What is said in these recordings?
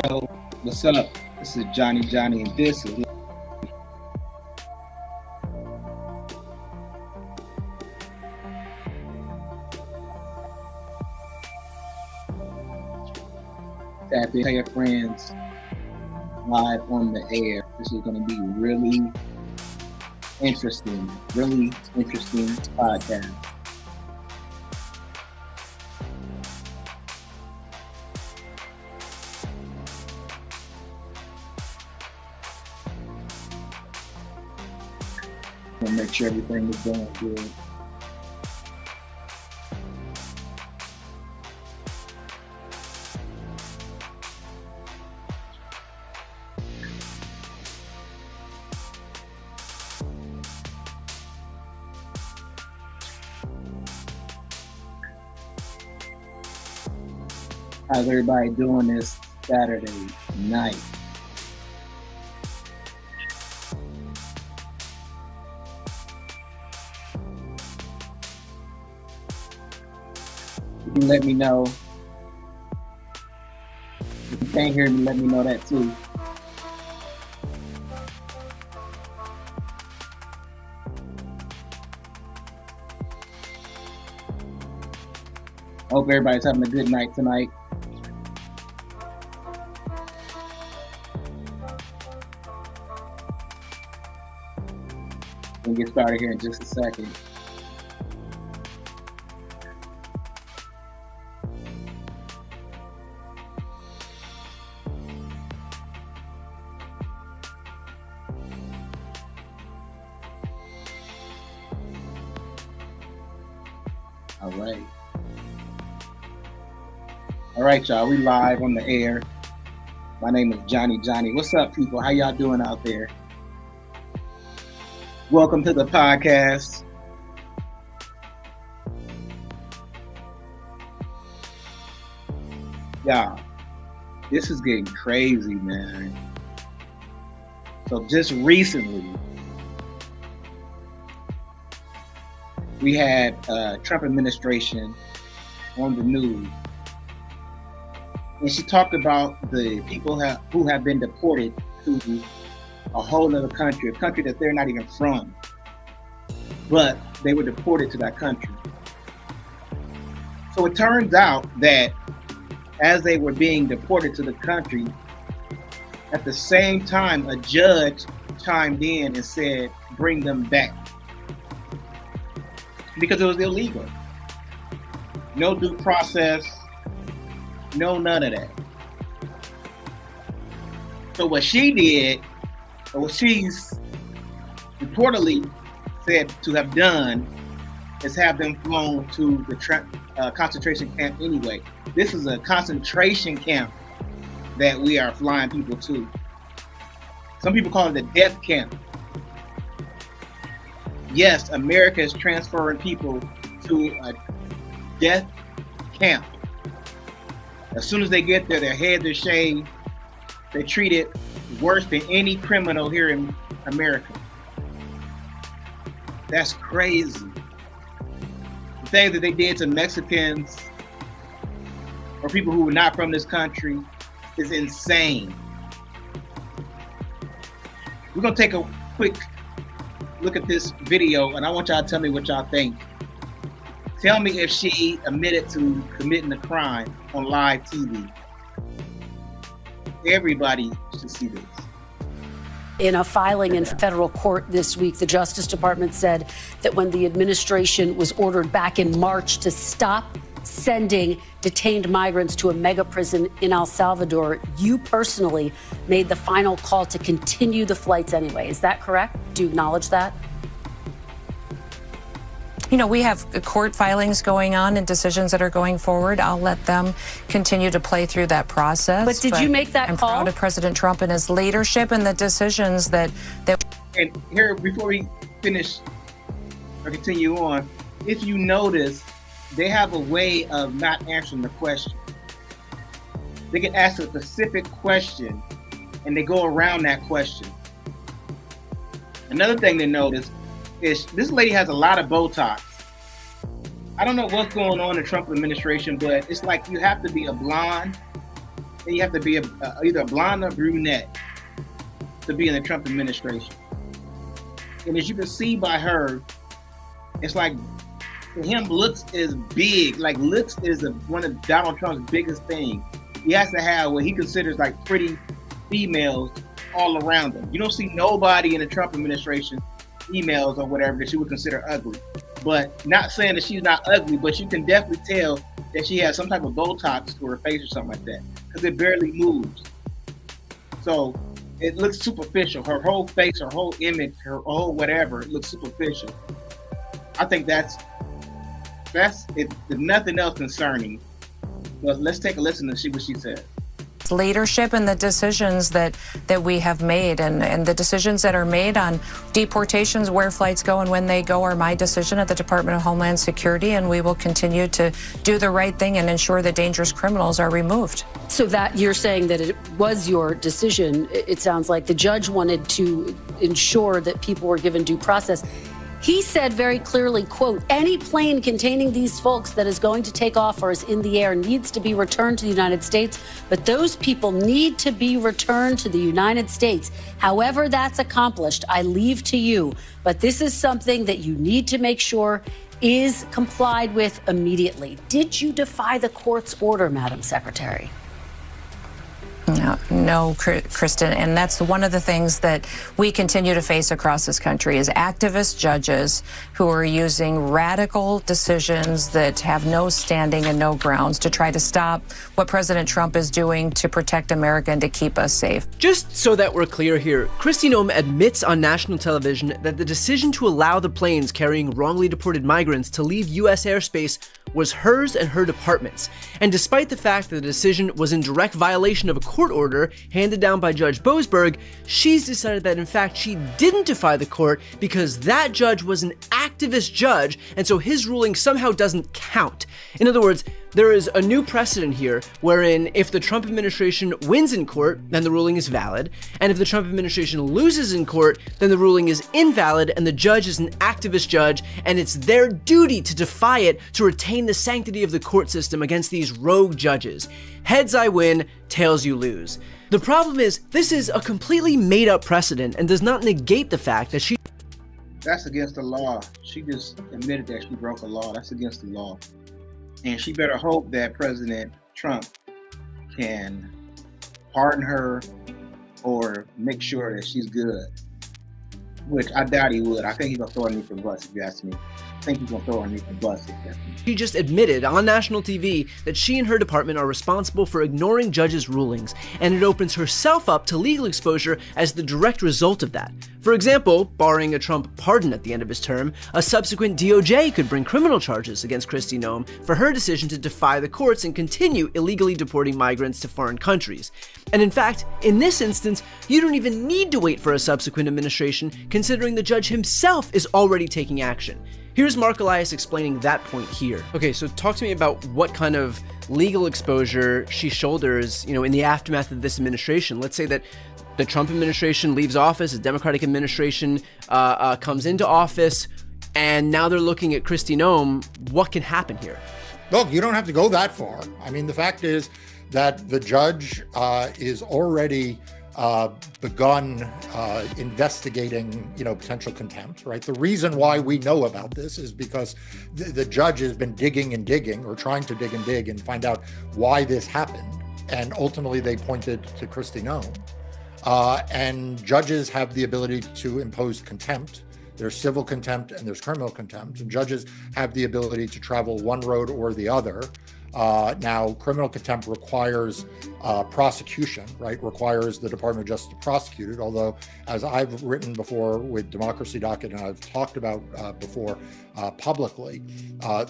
What's up? This is Johnny, and this is Tap In. Tell your friends live on the air. This is going to be really interesting podcast. Want to make sure everything is going good. How's everybody doing this Saturday night? You can let me know. If you can't hear me, let me know that too. Hope everybody's having a good night tonight. We'll get started here in just a second. All right, y'all. We live on the air. My name is Johnny. What's up, people? How y'all doing out there? Welcome to the podcast. Y'all, this is getting crazy, man. So just recently, we had Trump administration on the news, and she talked about the people who have been deported to a whole other country, a country that they're not even from, but they were deported to that country. So it turns out that as they were being deported to the country, at the same time, a judge chimed in and said, bring them back. Because it was illegal. No due process, no none of that. So what she did, or what she's reportedly said to have done, is have them flown to the concentration camp anyway. This is a concentration camp that we are flying people to. Some people call it a death camp. Yes, America is transferring people to a death camp. As soon as they get there, their heads are shaved. They're treated worse than any criminal here in America. That's crazy. The things that they did to Mexicans or people who were not from this country is insane. We're gonna take a quick look at this video, and I want y'all to tell me what y'all think. Tell me if she admitted to committing a crime on live TV. Everybody should see this. In a filing in federal court this week, the Justice Department said that when the administration was ordered back in March to stop sending detained migrants to a mega prison in El Salvador, you personally made the final call to continue the flights anyway. Is that correct? Do you acknowledge that? You know, we have court filings going on and decisions that are going forward. I'll let them continue to play through that process. But did you make that I'm call? proud of President Trump and his leadership and the decisions that. And here, before we finish or continue on, if you notice, they have a way of not answering the question. They can ask a specific question and they go around that question. Another thing to notice is this lady has a lot of Botox. I don't know what's going on in the Trump administration, but it's like you have to be a blonde and you have to be either a blonde or brunette to be in the Trump administration. And as you can see by her, it's like, for him, looks is big. Like, looks is one of Donald Trump's biggest things. He has to have what he considers like pretty females all around him. You don't see nobody in the Trump administration, females or whatever, that you would consider ugly. But not saying that she's not ugly, but you can definitely tell that she has some type of Botox to her face or something like that, because it barely moves. So it looks superficial. Her whole face, her whole image, her whole whatever, it looks superficial. I think that's it. There's nothing else concerning. But let's take a listen and see what she said. Leadership and the decisions that we have made, and the decisions that are made on deportations, where flights go and when they go, are my decision at the Department of Homeland Security, and we will continue to do the right thing and ensure that dangerous criminals are removed. So that you're saying that it was your decision. It sounds like the judge wanted to ensure that people were given due process. He said very clearly, quote, any plane containing these folks that is going to take off or is in the air needs to be returned to the United States, but those people need to be returned to the United States. However that's accomplished, I leave to you. But this is something that you need to make sure is complied with immediately. Did you defy the court's order, Madam Secretary? No, Kristen, and that's one of the things that we continue to face across this country is activist judges who are using radical decisions that have no standing and no grounds to try to stop what President Trump is doing to protect America and to keep us safe. Just so that we're clear here, Kristi Noam admits on national television that the decision to allow the planes carrying wrongly deported migrants to leave U.S. airspace was hers and her department's. And despite the fact that the decision was in direct violation of a court order handed down by Judge Boasberg, she's decided that in fact she didn't defy the court because that judge was an activist judge, and so his ruling somehow doesn't count. In other words, there is a new precedent here wherein if the Trump administration wins in court, then the ruling is valid, and if the Trump administration loses in court, then the ruling is invalid and the judge is an activist judge, and it's their duty to defy it to retain the sanctity of the court system against these rogue judges. Heads I win, tails you lose. The problem is, this is a completely made-up precedent and does not negate the fact that she... That's against the law. She just admitted that she broke a law. That's against the law. And she better hope that President Trump can pardon her or make sure that she's good, which I doubt he would. I think he's going to throw her underneath the bus, if you ask me. I think he's going to throw her underneath the bus. She just admitted on national TV that she and her department are responsible for ignoring judges' rulings, and it opens herself up to legal exposure as the direct result of that. For example, barring a Trump pardon at the end of his term, a subsequent DOJ could bring criminal charges against Kristi Noam for her decision to defy the courts and continue illegally deporting migrants to foreign countries. And in fact, in this instance, you don't even need to wait for a subsequent administration, considering the judge himself is already taking action. Here's Mark Elias explaining that point here. Okay, so talk to me about what kind of legal exposure she shoulders, in the aftermath of this administration. Let's say that the Trump administration leaves office, a Democratic administration comes into office, and now they're looking at Kristi Noam. What can happen here? Look, you don't have to go that far. I mean, the fact is that the judge is already begun investigating, potential contempt, right? The reason why we know about this is because the judge has been digging and digging, or trying to dig and find out why this happened. And ultimately they pointed to Kristi Noam. And judges have the ability to impose contempt. There's civil contempt and there's criminal contempt. And judges have the ability to travel one road or the other. Now, criminal contempt requires prosecution, right? Requires the Department of Justice to prosecute it. Although, as I've written before with Democracy Docket, and I've talked about before publicly,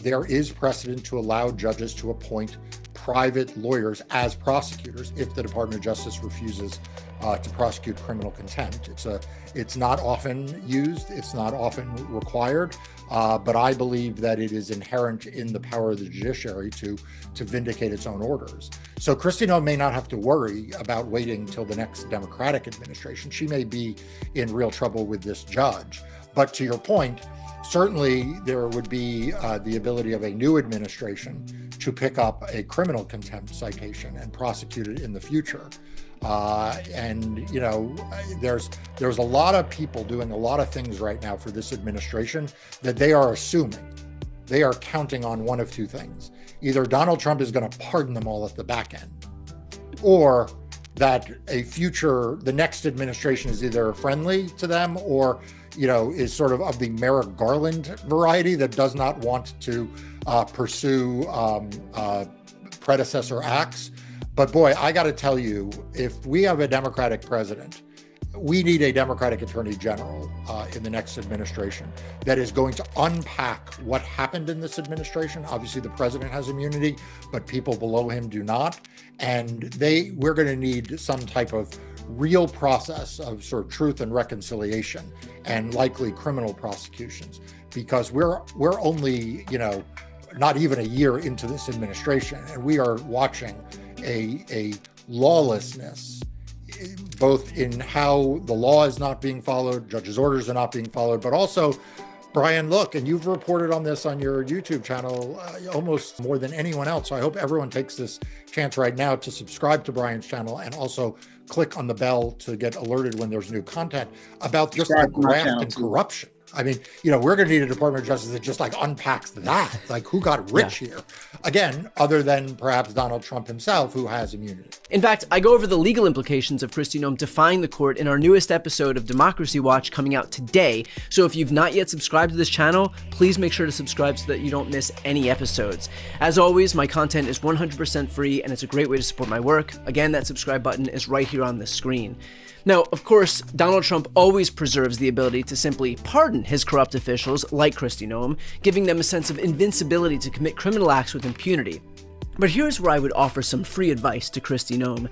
there is precedent to allow judges to appoint private lawyers as prosecutors if the Department of Justice refuses to prosecute criminal contempt. It's not often used, it's not often required, but I believe that it is inherent in the power of the judiciary to vindicate its own orders. So Kristi Noam may not have to worry about waiting till the next Democratic administration. She may be in real trouble with this judge. But to your point, certainly there would be the ability of a new administration to pick up a criminal contempt citation and prosecute it in the future. And you know, there's a lot of people doing a lot of things right now for this administration that they are assuming, they are counting on one of two things. Either Donald Trump is going to pardon them all at the back end, or that the next administration is either friendly to them or, you know, is sort of the Merrick Garland variety that does not want to pursue predecessor acts. But boy, I got to tell you, if we have a Democratic president, we need a Democratic attorney general in the next administration that is going to unpack what happened in this administration. Obviously, the president has immunity, but people below him do not. And we're going to need some type of real process of sort of truth and reconciliation, and likely criminal prosecutions, because we're only, you know, not even a year into this administration, and we are watching a lawlessness, both in how the law is not being followed, judges' orders are not being followed, but also, Brian, look, and you've reported on this on your YouTube channel almost more than anyone else. So I hope everyone takes this chance right now to subscribe to Brian's channel and also click on the bell to get alerted when there's new content about just the graft and corruption. I mean, you know, we're going to need a Department of Justice that just like unpacks that, like who got rich here? Again, other than perhaps Donald Trump himself, who has immunity. In fact, I go over the legal implications of Kristi Noam defying the court in our newest episode of Democracy Watch coming out today. So if you've not yet subscribed to this channel, please make sure to subscribe so that you don't miss any episodes. As always, my content is 100% free and it's a great way to support my work. Again, that subscribe button is right here on the screen. Now, of course, Donald Trump always preserves the ability to simply pardon his corrupt officials like Kristi Noam, giving them a sense of invincibility to commit criminal acts with impunity. But here's where I would offer some free advice to Kristi Noam.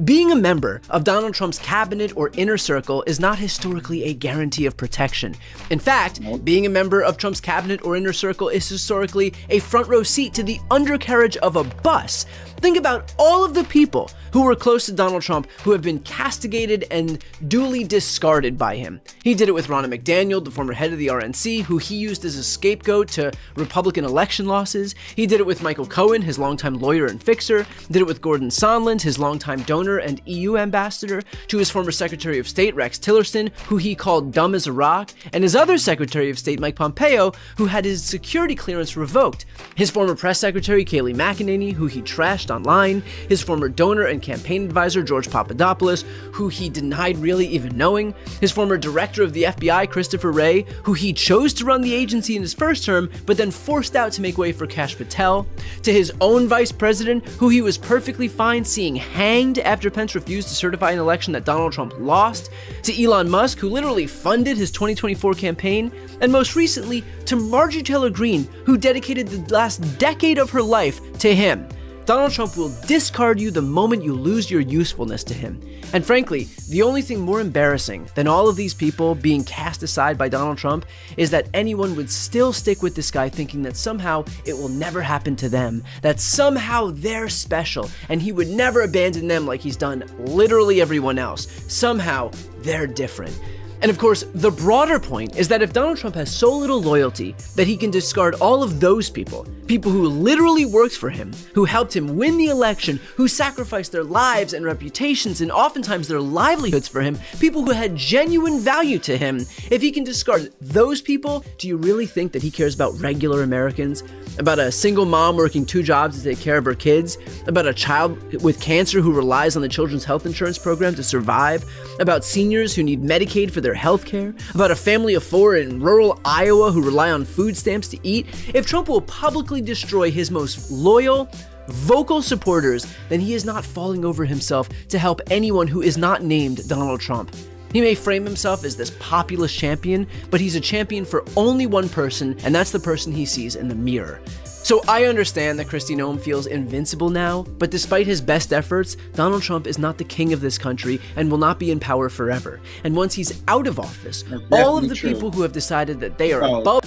Being a member of Donald Trump's cabinet or inner circle is not historically a guarantee of protection. In fact, being a member of Trump's cabinet or inner circle is historically a front row seat to the undercarriage of a bus. Think about all of the people who were close to Donald Trump who have been castigated and duly discarded by him. He did it with Ronna McDaniel, the former head of the RNC, who he used as a scapegoat to Republican election losses. He did it with Michael Cohen, his longtime lawyer and fixer. Did it with Gordon Sondland, his longtime donor and EU ambassador, to his former Secretary of State, Rex Tillerson, who he called dumb as a rock, and his other Secretary of State, Mike Pompeo, who had his security clearance revoked. His former press secretary, Kayleigh McEnany, who he trashed online. His former donor and campaign advisor, George Papadopoulos, who he denied really even knowing. His former director of the FBI, Christopher Wray, who he chose to run the agency in his first term, but then forced out to make way for Kash Patel. To his own vice president, who he was perfectly fine seeing hanged after Pence refused to certify an election that Donald Trump lost. To Elon Musk, who literally funded his 2024 campaign. And most recently, to Marjorie Taylor Greene, who dedicated the last decade of her life to him. Donald Trump will discard you the moment you lose your usefulness to him. And frankly, the only thing more embarrassing than all of these people being cast aside by Donald Trump is that anyone would still stick with this guy thinking that somehow it will never happen to them, that somehow they're special, and he would never abandon them like he's done literally everyone else. Somehow they're different. And of course, the broader point is that if Donald Trump has so little loyalty that he can discard all of those people who literally worked for him, who helped him win the election, who sacrificed their lives and reputations and oftentimes their livelihoods for him, people who had genuine value to him, if he can discard those people, do you really think that he cares about regular Americans? About a single mom working 2 jobs to take care of her kids? About a child with cancer who relies on the Children's Health Insurance Program to survive? About seniors who need Medicaid for their health care? About a family of 4 in rural Iowa who rely on food stamps to eat? If Trump will publicly destroy his most loyal, vocal supporters, then he is not falling over himself to help anyone who is not named Donald Trump. He may frame himself as this populist champion, but he's a champion for only one person, and that's the person he sees in the mirror. So I understand that Kristi Noam feels invincible now, but despite his best efforts, Donald Trump is not the king of this country and will not be in power forever. And once he's out of office, all of the people who have decided that they are above...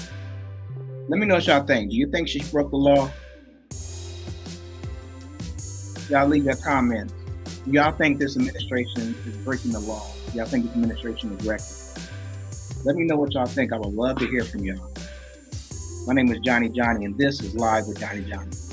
Let me know what y'all think. Do you think she broke the law? Y'all leave your comments. Do y'all think this administration is breaking the law? Do y'all think this administration is reckless? Let me know what y'all think. I would love to hear from y'all. My name is Johnny, and this is Live with Johnny.